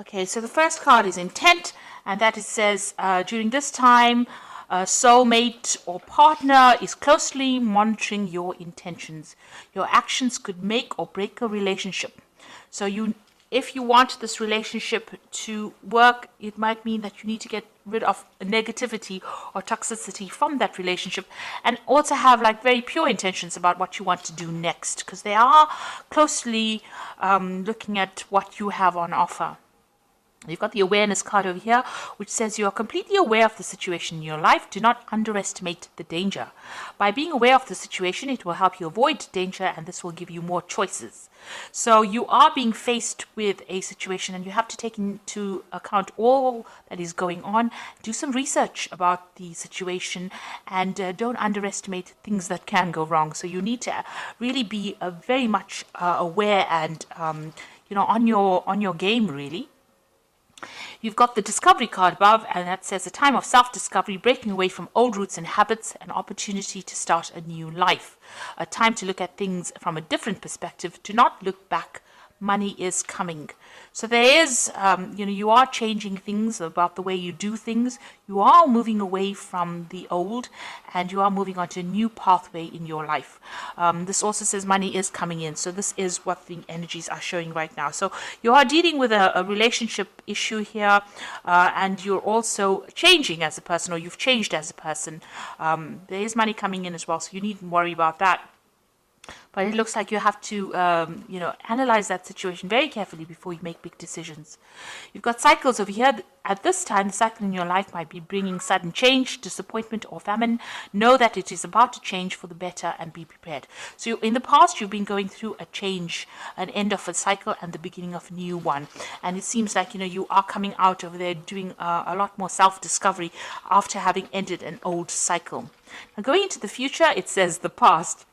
Okay, so the first card is intent, and that it says during this time, a soulmate or partner is closely monitoring your intentions. Your actions could make or break a relationship. So if you want this relationship to work, it might mean that you need to get rid of negativity or toxicity from that relationship, and also have like very pure intentions about what you want to do next, because they are closely looking at what you have on offer. You've got the awareness card over here, which says you are completely aware of the situation in your life. Do not underestimate the danger. By being aware of the situation, it will help you avoid danger, and this will give you more choices. So you are being faced with a situation, and you have to take into account all that is going on. Do some research about the situation, and don't underestimate things that can go wrong. So you need to really be very much aware and on your game, really. You've got the discovery card above, and that says a time of self-discovery, breaking away from old roots and habits, an opportunity to start a new life. A time to look at things from a different perspective. Do not look back. Money is coming. So there is, you are changing things about the way you do things. You are moving away from the old, and you are moving on to a new pathway in your life. This also says money is coming in. So this is what the energies are showing right now. So you are dealing with a relationship issue here, and you're also changing as a person, or you've changed as a person. There is money coming in as well, so you needn't worry about that. But it looks like you have to, analyze that situation very carefully before you make big decisions. You've got cycles over here. At this time, the cycle in your life might be bringing sudden change, disappointment, or famine. Know that it is about to change for the better, and be prepared. So in the past, you've been going through a change, an end of a cycle and the beginning of a new one. And it seems like, you are coming out over there doing a lot more self-discovery after having ended an old cycle. Now, going into the future, it says the past.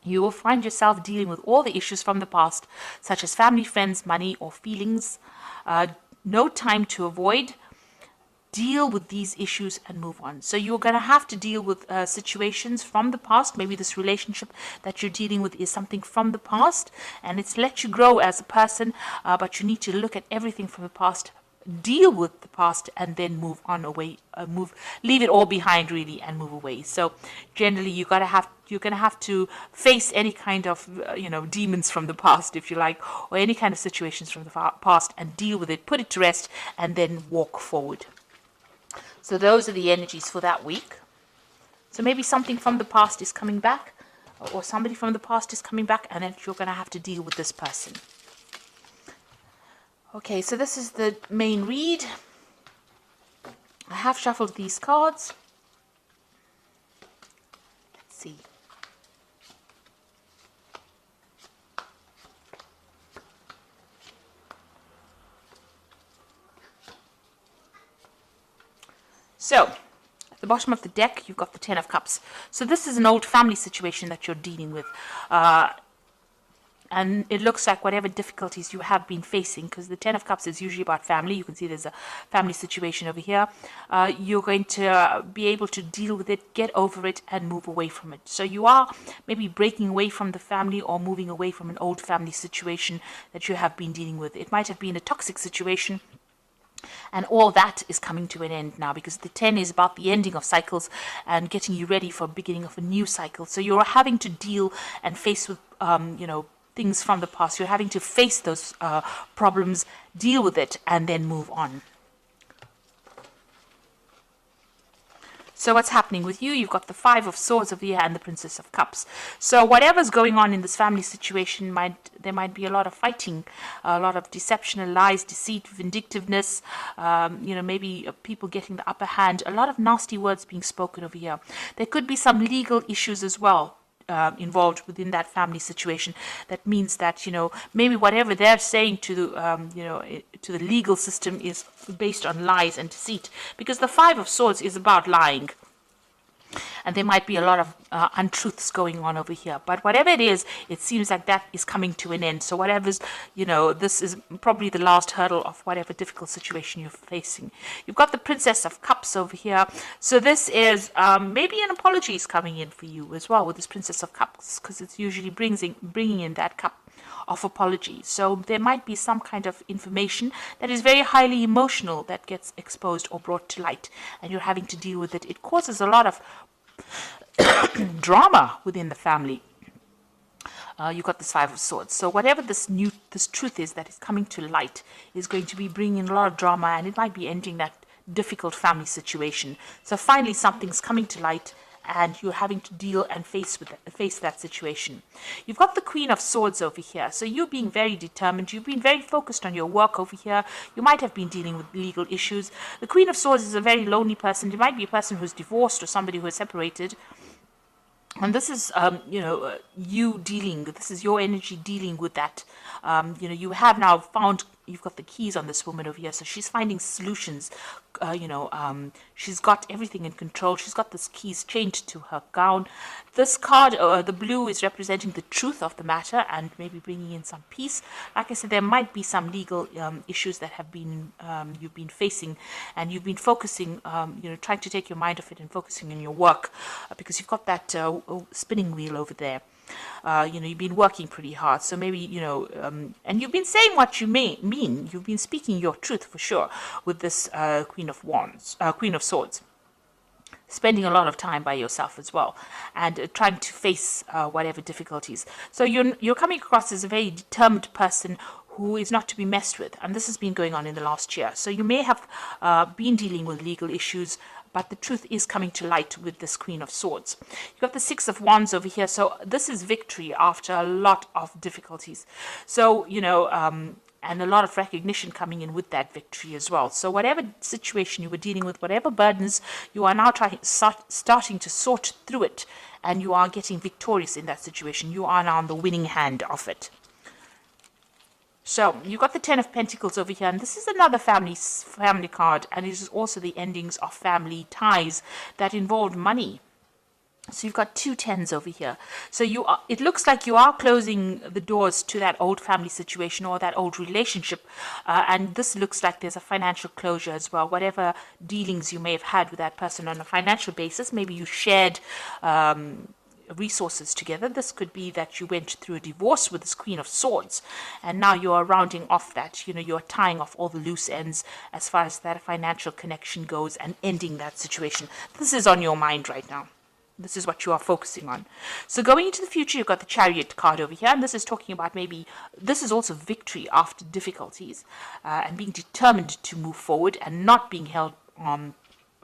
You will find yourself dealing with all the issues from the past, such as family, friends, money, or feelings. No time to avoid. Deal with these issues and move on. So you're going to have to deal with situations from the past. Maybe this relationship that you're dealing with is something from the past, and it's let you grow as a person, but you need to look at everything from the past, deal with the past, and then move on away, leave it all behind really, and move away. So generally you're going to have to face any kind of demons from the past, if you like, or any kind of situations from the past, and deal with it, put it to rest, and then walk forward. So those are the energies for that week. So maybe something from the past is coming back, or somebody from the past is coming back, and then you're going to have to deal with this person. Okay, so this is the main read. I have shuffled these cards. Let's see. So, at the bottom of the deck, you've got the Ten of Cups. So this is an old family situation that you're dealing with. And it looks like whatever difficulties you have been facing, because the Ten of Cups is usually about family. You can see there's a family situation over here. You're going to be able to deal with it, get over it, and move away from it. So you are maybe breaking away from the family, or moving away from an old family situation that you have been dealing with. It might have been a toxic situation, and all that is coming to an end now, because the 10 is about the ending of cycles and getting you ready for the beginning of a new cycle. So you're having to deal and face with, things from the past. You're having to face those problems, deal with it, and then move on. So what's happening with you? You've got the Five of Swords over here and the Princess of Cups. So whatever's going on in this family situation, there might be a lot of fighting, a lot of deception and lies, deceit, vindictiveness, maybe people getting the upper hand, a lot of nasty words being spoken over here. There could be some legal issues as well involved within that family situation. That means that maybe whatever they're saying to the legal system is based on lies and deceit, because the Five of Swords is about lying, and there might be a lot of untruths going on over here. But whatever it is, it seems like that is coming to an end. So whatever's, this is probably the last hurdle of whatever difficult situation you're facing. You've got the Princess of Cups over here. So this is maybe an apology is coming in for you as well with this Princess of Cups, because it's usually bringing in that cup of apology. So there might be some kind of information that is very highly emotional that gets exposed or brought to light, and you're having to deal with it. It causes a lot of drama within the family. You've got this Five of Swords. So whatever this truth is that is coming to light is going to be bringing a lot of drama, and it might be ending that difficult family situation. So finally something's coming to light, and you're having to deal and face that situation. You've got the Queen of Swords over here. So you're being very determined. You've been very focused on your work over here. You might have been dealing with legal issues. The Queen of Swords is a very lonely person. It might be a person who's divorced or somebody who is separated. And this is, you dealing, this is your energy dealing with that. You have now found, you've got the keys on this woman over here. So she's finding solutions. She's got everything in control. She's got this keys chained to her gown. This card, the blue, is representing the truth of the matter and maybe bringing in some peace. Like I said, there might be some legal issues that have been you've been facing, and you've been focusing, trying to take your mind off it and focusing on your work, because you've got that spinning wheel over there. You've been working pretty hard, so maybe, and you've been saying what you mean. You've been speaking your truth for sure with this Queen of Swords. Spending a lot of time by yourself as well, and trying to face whatever difficulties. So you're coming across as a very determined person who is not to be messed with, and this has been going on in the last year. So you may have been dealing with legal issues, but the truth is coming to light with this Queen of Swords. You've got the Six of Wands over here. So this is victory after a lot of difficulties. So, and a lot of recognition coming in with that victory as well. So whatever situation you were dealing with, whatever burdens, you are now starting to sort through it, and you are getting victorious in that situation. You are now on the winning hand of it. So you've got the Ten of Pentacles over here, and this is another family card, and it is also the endings of family ties that involve money. So you've got two tens over here. So it looks like you are closing the doors to that old family situation or that old relationship, and this looks like there's a financial closure as well. Whatever dealings you may have had with that person on a financial basis, maybe you shared resources together. This could be that you went through a divorce with this Queen of Swords, and now you are rounding off that, you're tying off all the loose ends as far as that financial connection goes and ending that situation. This is on your mind right now. This is what you are focusing on. So going into the future, you've got the Chariot card over here, and this is talking about maybe, this is also victory after difficulties, and being determined to move forward and not being held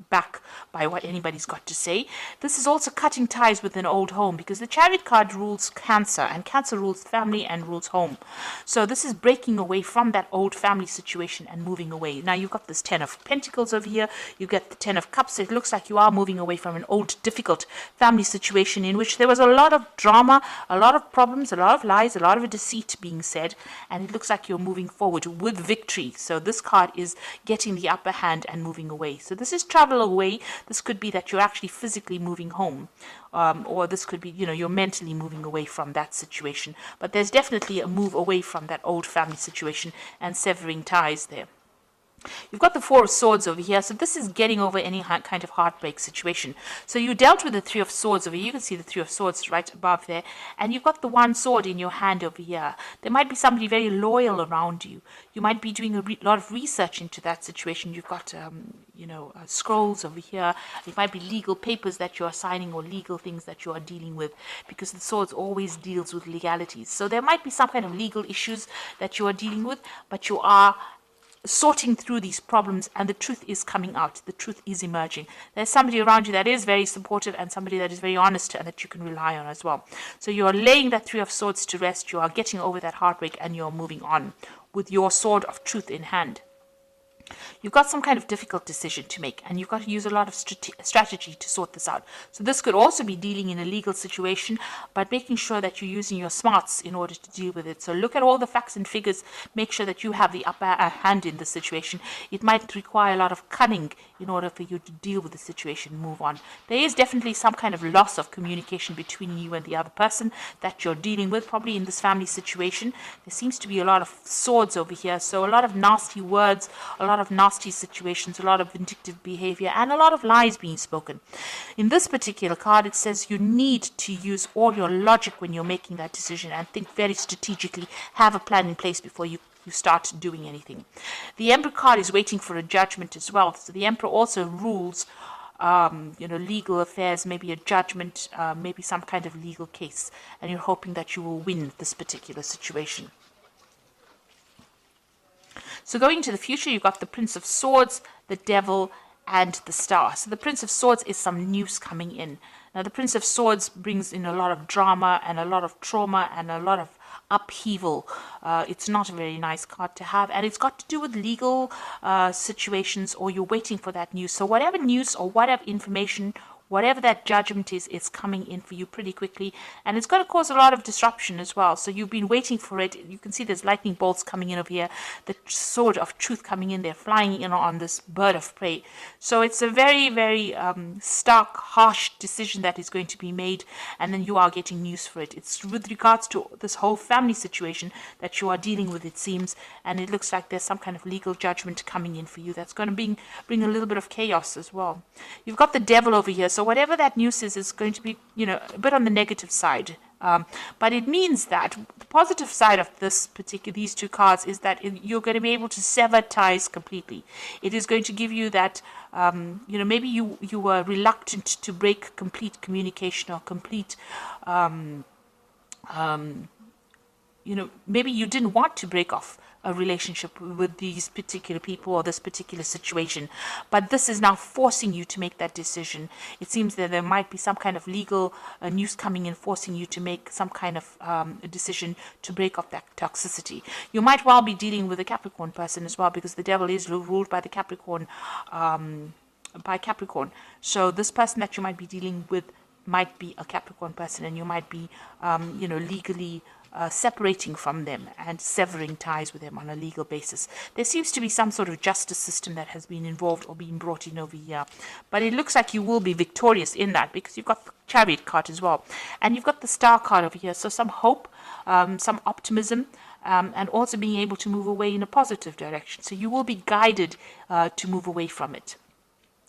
back by what anybody's got to say. This is also cutting ties with an old home, because the Chariot card rules Cancer, and Cancer rules family and rules home. So this is breaking away from that old family situation and moving away. Now you've got this Ten of Pentacles over here. You get the Ten of Cups. It looks like you are moving away from an old difficult family situation in which there was a lot of drama, a lot of problems, a lot of lies, a lot of deceit being said, and it looks like you're moving forward with victory. So this card is getting the upper hand and moving away. So this is travel away. This could be that you're actually physically moving home, or this could be, you're mentally moving away from that situation. But there's definitely a move away from that old family situation and severing ties there. You've got the Four of Swords over here. So this is getting over any kind of heartbreak situation. So you dealt with the Three of Swords over here. You can see the Three of Swords right above there. And you've got the one sword in your hand over here. There might be somebody very loyal around you. You might be doing a lot of research into that situation. You've got, scrolls over here. It might be legal papers that you are signing or legal things that you are dealing with, because the swords always deals with legalities. So there might be some kind of legal issues that you are dealing with, but you are sorting through these problems, and the truth is coming out. The truth is emerging. There's somebody around you that is very supportive, and somebody that is very honest and that you can rely on as well. So you are laying that Three of Swords to rest. You are getting over that heartbreak, and you're moving on with your sword of truth in hand. You've got some kind of difficult decision to make, and you've got to use a lot of strategy to sort this out. So this could also be dealing in a legal situation, but making sure that you're using your smarts in order to deal with it. So look at all the facts and figures, make sure that you have the upper hand in the situation. It might require a lot of cunning in order for you to deal with the situation, move on. There is definitely some kind of loss of communication between you and the other person that you're dealing with, probably in this family situation. There seems to be a lot of swords over here, so a lot of nasty words, a lot lot of nasty situations, a lot of vindictive behavior, and a lot of lies being spoken. In this particular card, it says you need to use all your logic when you're making that decision and think very strategically, have a plan in place before you start doing anything. The Emperor card is waiting for a judgment as well. So the Emperor also rules legal affairs, maybe a judgment, maybe some kind of legal case, and you're hoping that you will win this particular situation. So going into the future, you've got the Prince of Swords, the Devil, and the Star. So the Prince of Swords is some news coming in. Now the Prince of Swords brings in a lot of drama and a lot of trauma and a lot of upheaval. It's not a very nice card to have, and it's got to do with legal situations, or you're waiting for that news. So whatever news or whatever information, whatever that judgment is coming in for you pretty quickly, and it's going to cause a lot of disruption as well. So you've been waiting for it. You can see there's lightning bolts coming in over here, the sword of truth coming in there, flying in on this bird of prey. So it's a very, very stark, harsh decision that is going to be made, and then you are getting news for it. It's with regards to this whole family situation that you are dealing with, it seems, and it looks like there's some kind of legal judgment coming in for you that's going to bring a little bit of chaos as well. You've got the Devil over here. So whatever that news is going to be, a bit on the negative side. But it means that the positive side of these two cards is that you're going to be able to sever ties completely. It is going to give you that, maybe you were reluctant to break complete communication or complete, maybe you didn't want to break off a relationship with these particular people or this particular situation, but this is now forcing you to make that decision. It seems that there might be some kind of legal news coming in, forcing you to make some kind of a decision to break off that toxicity. You might well be dealing with a Capricorn person as well, because the Devil is ruled by the Capricorn, So this person that you might be dealing with might be a Capricorn person, and you might be, legally separating from them and severing ties with them on a legal basis. There seems to be some sort of justice system that has been involved or been brought in over here, but it looks like you will be victorious in that, because you've got the Chariot card as well, and you've got the Star card over here. So some hope, some optimism, and also being able to move away in a positive direction. So you will be guided to move away from it.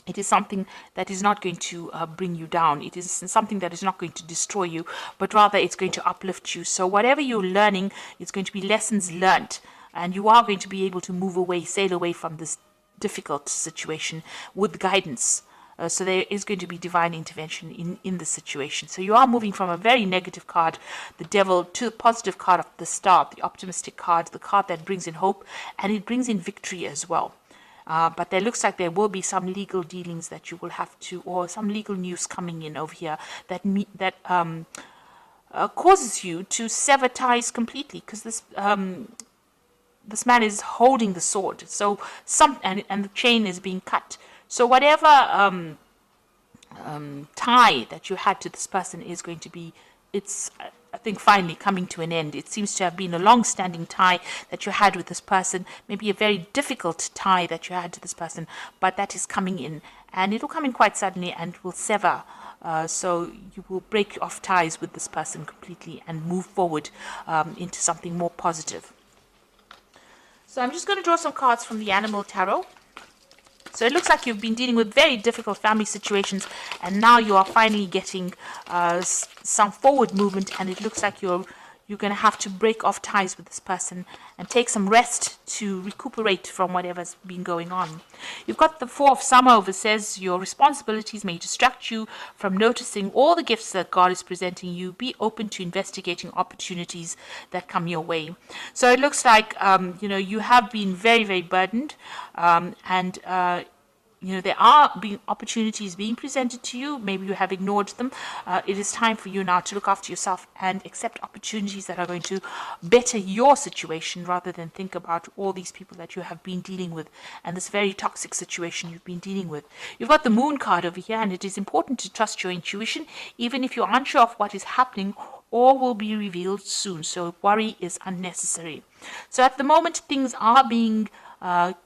It is something that is not going to bring you down. It is something that is not going to destroy you, but rather it's going to uplift you. So whatever you're learning, it's going to be lessons learned, and you are going to be able to move away, sail away from this difficult situation with guidance. So there is going to be divine intervention in the situation. So you are moving from a very negative card, the Devil, to the positive card of the Star, the optimistic card, the card that brings in hope, and it brings in victory as well. But there looks like there will be some legal dealings that you will have to, or some legal news coming in over here that causes you to sever ties completely, because this man is holding the sword. So and the chain is being cut. So whatever tie that you had to this person is going to be, I think, finally coming to an end. It seems to have been a long-standing tie that you had with this person, maybe a very difficult tie that you had to this person, but that is coming in, and it will come in quite suddenly and will sever. So you will break off ties with this person completely and move forward into something more positive. So I'm just going to draw some cards from the Animal Tarot. So it looks like you've been dealing with very difficult family situations, and now you are finally getting some forward movement, and it looks like you're going to have to break off ties with this person and take some rest to recuperate from whatever's been going on. You've got the Four of Summer over, says your responsibilities may distract you from noticing all the gifts that God is presenting you. Be open to investigating opportunities that come your way. So it looks like, you have been very, very burdened, and there are opportunities being presented to you. Maybe you have ignored them. It is time for you now to look after yourself and accept opportunities that are going to better your situation, rather than think about all these people that you have been dealing with and this very toxic situation you've been dealing with. You've got the Moon card over here, and it is important to trust your intuition, even if you're unsure of what is happening or will be revealed soon. So worry is unnecessary. So at the moment, things are being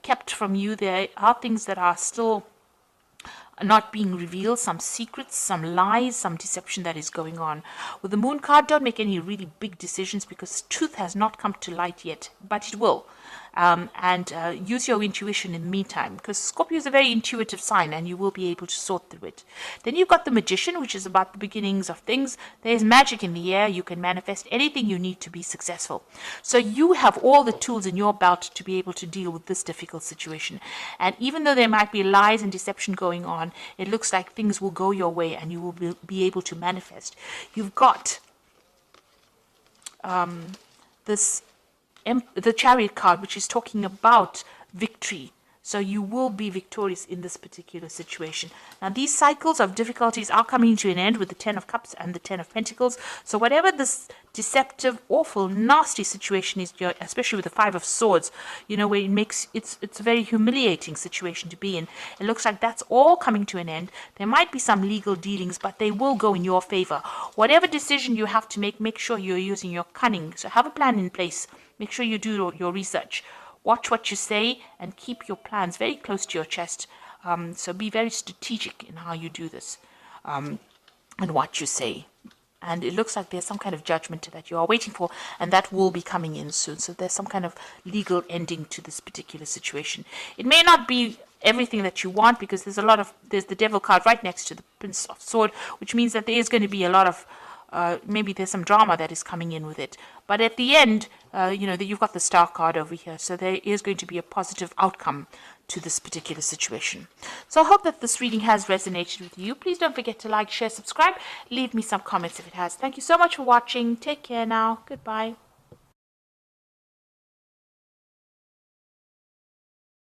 kept from you. There are things that are still not being revealed, some secrets, some lies, some deception that is going on. With the Moon card, don't make any really big decisions, because truth has not come to light yet, but it will. and use your intuition in the meantime, because Scorpio is a very intuitive sign and you will be able to sort through it. Then you've got the Magician, which is about the beginnings of things. There's magic in the air. You can manifest anything you need to be successful. So you have all the tools in your belt to be able to deal with this difficult situation. And even though there might be lies and deception going on, it looks like things will go your way and you will be able to manifest. You've got the Chariot card, which is talking about victory. So you will be victorious in this particular situation. Now, these cycles of difficulties are coming to an end with the Ten of Cups and the Ten of Pentacles. So whatever this deceptive, awful, nasty situation is, especially with the Five of Swords, where it's a very humiliating situation to be in. It looks like that's all coming to an end. There might be some legal dealings, but they will go in your favor. Whatever decision you have to make sure you're using your cunning. So have a plan in place. Make sure you do your research. Watch what you say and keep your plans very close to your chest. So be very strategic in how you do this and what you say. And it looks like there's some kind of judgment that you are waiting for, and that will be coming in soon. So there's some kind of legal ending to this particular situation. It may not be everything that you want, because there's the Devil card right next to the Prince of Sword, which means that there is going to be a lot of maybe there's some drama that is coming in with it. But at the end, you've got the Star card over here. So there is going to be a positive outcome to this particular situation. So I hope that this reading has resonated with you. Please don't forget to like, share, subscribe. Leave me some comments if it has. Thank you so much for watching. Take care now. Goodbye.